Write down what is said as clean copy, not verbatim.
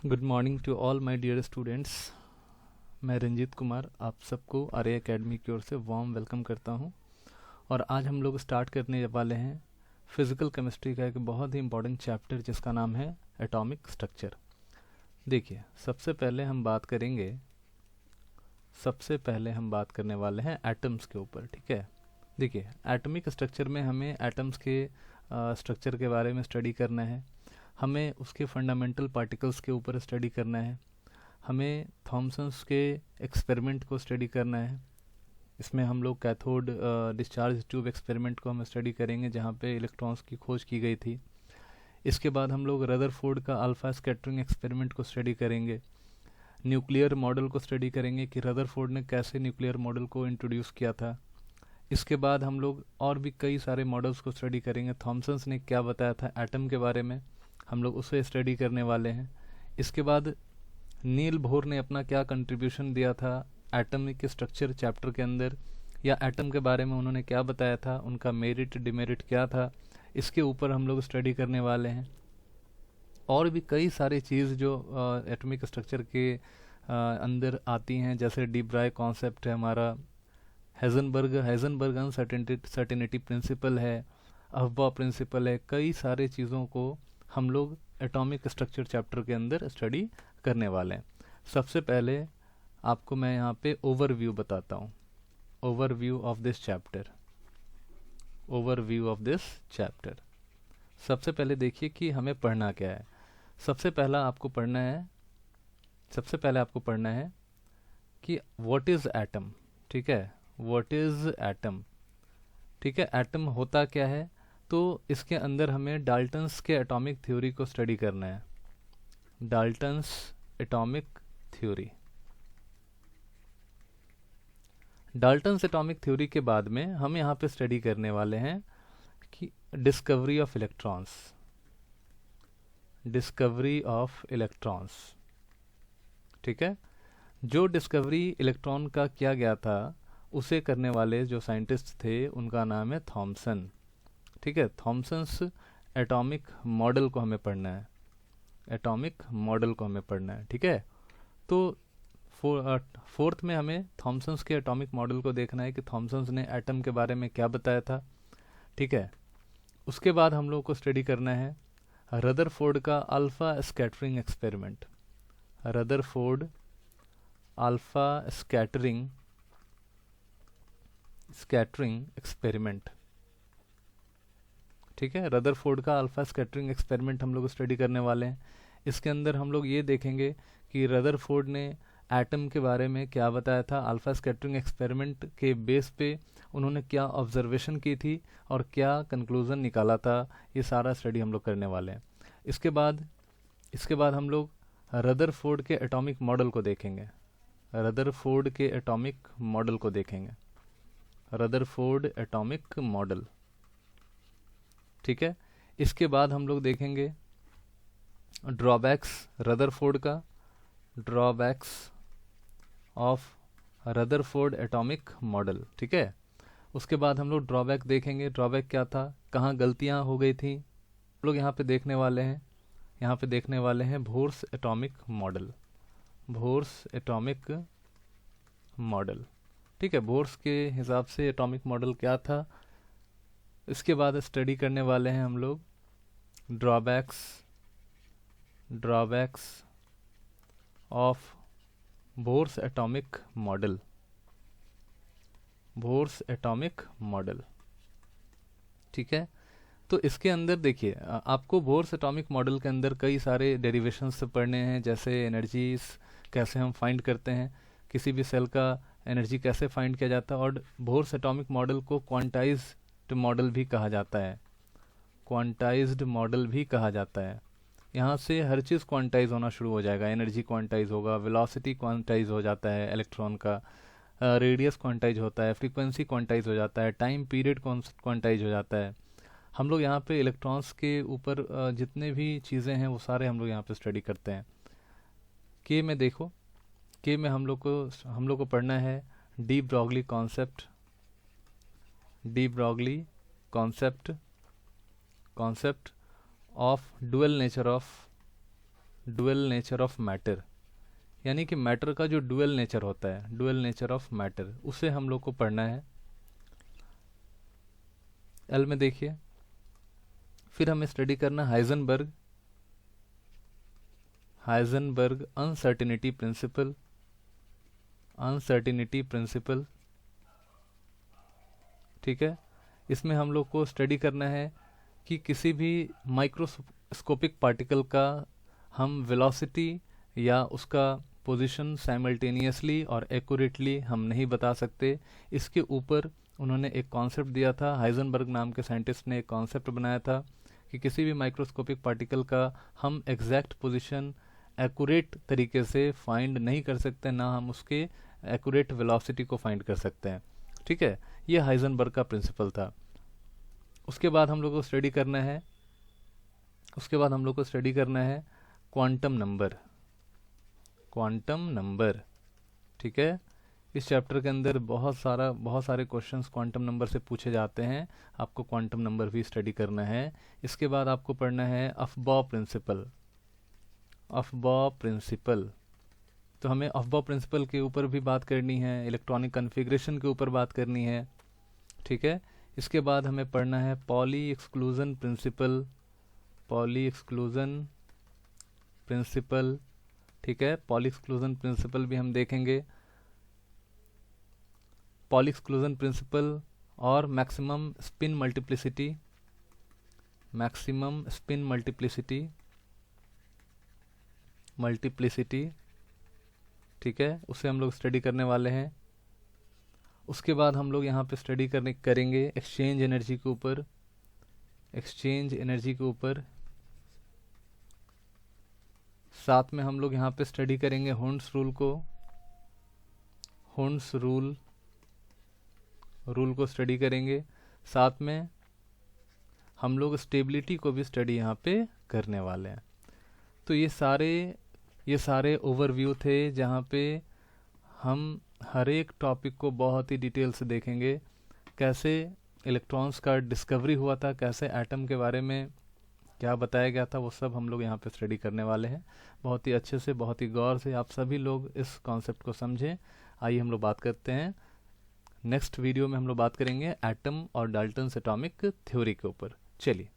Good morning to all my dear students. मैं रंजीत कुमार आप सबको आर्य एकेडमी की ओर से वार्म वेलकम करता हूं। और आज हम लोग स्टार्ट करने वाले हैं फिज़िकल केमिस्ट्री का एक बहुत ही इम्पॉर्टेंट चैप्टर जिसका नाम है एटॉमिक स्ट्रक्चर। देखिए, सबसे पहले हम बात करने वाले हैं एटम्स के ऊपर। ठीक है, देखिए एटॉमिक स्ट्रक्चर में हमें एटम्स के स्ट्रक्चर के बारे में स्टडी करना है, हमें उसके फंडामेंटल पार्टिकल्स के ऊपर स्टडी करना है, हमें थॉमसन्स के एक्सपेरिमेंट को स्टडी करना है। इसमें हम लोग कैथोड डिस्चार्ज ट्यूब एक्सपेरिमेंट को हम स्टडी करेंगे जहाँ पे इलेक्ट्रॉन्स की खोज की गई थी। इसके बाद हम लोग रदरफोर्ड का अल्फा स्कैटरिंग एक्सपेरिमेंट को स्टडी करेंगे, न्यूक्लियर मॉडल को स्टडी करेंगे कि रदरफोर्ड ने कैसे न्यूक्लियर मॉडल को इंट्रोड्यूस किया था। इसके बाद हम लोग और भी कई सारे मॉडल्स को स्टडी करेंगे, थॉमसन्स ने क्या बताया था एटम के बारे में, हम लोग उसे स्टडी करने वाले हैं। इसके बाद नील बोहर ने अपना क्या कंट्रीब्यूशन दिया था एटॉमिक स्ट्रक्चर चैप्टर के अंदर, या एटम के बारे में उन्होंने क्या बताया था, उनका मेरिट डिमेरिट क्या था, इसके ऊपर हम लोग स्टडी करने वाले हैं। और भी कई सारी चीज़ जो एटॉमिक स्ट्रक्चर के अंदर आती हैं, जैसे डी ब्राय कॉन्सेप्ट है हमारा, हैज़नबर्ग अनसर्टेनिटी प्रिंसिपल है, अफबा प्रिंसिपल है, कई सारे चीज़ों को हम लोग एटॉमिक स्ट्रक्चर चैप्टर के अंदर स्टडी करने वाले हैं। सबसे पहले आपको मैं यहाँ पे ओवरव्यू बताता हूँ, ओवरव्यू ऑफ दिस चैप्टर। सबसे पहले देखिए कि हमें पढ़ना क्या है। सबसे पहले आपको पढ़ना है कि व्हाट इज़ एटम। ठीक है, व्हाट इज़ एटम। ठीक है, एटम होता क्या है, तो इसके अंदर हमें डाल्टन्स के एटॉमिक थ्योरी को स्टडी करना है। डाल्टन्स एटॉमिक थ्योरी के बाद में हम यहाँ पे स्टडी करने वाले हैं कि डिस्कवरी ऑफ इलेक्ट्रॉन्स। ठीक है, जो डिस्कवरी इलेक्ट्रॉन का किया गया था उसे करने वाले जो साइंटिस्ट थे उनका नाम है थॉमसन। ठीक है, थॉमसन्स एटॉमिक मॉडल को हमें पढ़ना है। ठीक है, तो फोर्थ में हमें थॉमसन्स के एटॉमिक मॉडल को देखना है कि थॉमसन्स ने एटम के बारे में क्या बताया था। ठीक है, उसके बाद हम लोग को स्टडी करना है रदरफोर्ड का alpha scattering experiment. Rutherford alpha scattering experiment. ठीक है, रदरफोर्ड का अल्फा स्कैटरिंग एक्सपेरिमेंट हम लोग स्टडी करने वाले हैं। इसके अंदर हम लोग ये देखेंगे कि रदरफोर्ड ने एटम के बारे में क्या बताया था, अल्फा स्कैटरिंग एक्सपेरिमेंट के बेस पे उन्होंने क्या ऑब्जर्वेशन की थी और क्या कंक्लूजन निकाला था, ये सारा स्टडी हम लोग करने वाले हैं। इसके बाद हम लोग रदरफोर्ड के एटॉमिक मॉडल को देखेंगे। Rutherford atomic model. ठीक है, इसके बाद हम लोग देखेंगे drawbacks of Rutherford atomic model. ठीक है, उसके बाद हम लोग ड्रॉबैक देखेंगे, ड्रॉबैक क्या था, कहाँ गलतियाँ हो गई थी, हम लोग यहाँ पे देखने वाले हैं बोह्रस एटॉमिक मॉडल। ठीक है, बोह्रस के हिसाब से एटॉमिक मॉडल क्या था। इसके बाद स्टडी करने वाले हैं हम लोग ड्रॉबैक्स ऑफ बोह्रस एटॉमिक मॉडल। ठीक है, तो इसके अंदर देखिए आपको बोह्रस एटॉमिक मॉडल के अंदर कई सारे डेरिवेशंस पढ़ने हैं, जैसे एनर्जीज कैसे हम फाइंड करते हैं, किसी भी सेल का एनर्जी कैसे फाइंड किया जाता है, और बोह्रस एटॉमिक मॉडल को क्वांटाइज्ड मॉडल भी कहा जाता है। यहाँ से हर चीज़ क्वांटाइज होना शुरू हो जाएगा, एनर्जी क्वांटाइज होगा, वेलोसिटी क्वांटाइज हो जाता है इलेक्ट्रॉन का, रेडियस क्वांटाइज होता है, फ्रीक्वेंसी क्वांटाइज हो जाता है, टाइम पीरियड क्वांटाइज हो जाता है। हम लोग यहाँ पे इलेक्ट्रॉन्स के ऊपर जितने भी चीज़ें हैं वो सारे हम लोग यहाँ पे स्टडी करते हैं। के में हम लोग को पढ़ना है de Broglie concept of dual nature dual nature of matter, यानी कि मैटर का जो डुअल नेचर होता है, डुअल नेचर ऑफ मैटर, उसे हम लोग को पढ़ना है। एल में देखिए, फिर हमें स्टडी करना हाइजेनबर्ग अनसर्टिनिटी प्रिंसिपल, ठीक है। इसमें हम लोग को स्टडी करना है कि किसी भी माइक्रोस्कोपिक पार्टिकल का हम वेलोसिटी या उसका पोजीशन साइमल्टेनियसली और एक्यूरेटली हम नहीं बता सकते। इसके ऊपर उन्होंने एक कॉन्सेप्ट दिया था, हाइजेनबर्ग नाम के साइंटिस्ट ने एक कॉन्सेप्ट बनाया था कि किसी भी माइक्रोस्कोपिक पार्टिकल का हम एग्जैक्ट पोजीशन एक्यूरेट तरीके से फाइंड नहीं कर सकते, ना हम उसके एक्यूरेट वेलोसिटी को फाइंड कर सकते हैं, ठीक है। ये हाइजेनबर्ग का प्रिंसिपल था। उसके बाद हम लोग को स्टडी करना है क्वांटम नंबर, ठीक है। इस चैप्टर के अंदर बहुत सारे क्वेश्चंस क्वांटम नंबर से पूछे जाते हैं, आपको क्वांटम नंबर भी स्टडी करना है। इसके बाद आपको पढ़ना है अफबाउ प्रिंसिपल, तो हमें अफबाउ प्रिंसिपल के ऊपर भी बात करनी है, इलेक्ट्रॉनिक कॉन्फ़िगरेशन के ऊपर बात करनी है, ठीक है। इसके बाद हमें पढ़ना है पॉली एक्सक्लूजन प्रिंसिपल, ठीक है। पॉली एक्सक्लूजन प्रिंसिपल भी हम देखेंगे, पॉली एक्सक्लूजन प्रिंसिपल और मैक्सिमम स्पिन मल्टीप्लिसिटी, ठीक है, उसे हम लोग स्टडी करने वाले हैं। उसके बाद हम लोग यहाँ पे स्टडी करेंगे एक्सचेंज एनर्जी के ऊपर, साथ में हम लोग यहाँ पे स्टडी करेंगे हुंड्स रूल को स्टडी करेंगे, साथ में हम लोग स्टेबिलिटी को भी स्टडी यहाँ पे करने वाले हैं। तो ये सारे ओवरव्यू थे जहाँ पे हम हर एक टॉपिक को बहुत ही डिटेल से देखेंगे, कैसे इलेक्ट्रॉन्स का डिस्कवरी हुआ था, कैसे एटम के बारे में क्या बताया गया था, वो सब हम लोग यहाँ पे स्टडी करने वाले हैं। बहुत ही अच्छे से, बहुत ही गौर से आप सभी लोग इस कॉन्सेप्ट को समझें। आइए हम लोग बात करते हैं, नेक्स्ट वीडियो में हम लोग बात करेंगे एटम और डाल्टन्स एटॉमिक थ्योरी के ऊपर। चलिए।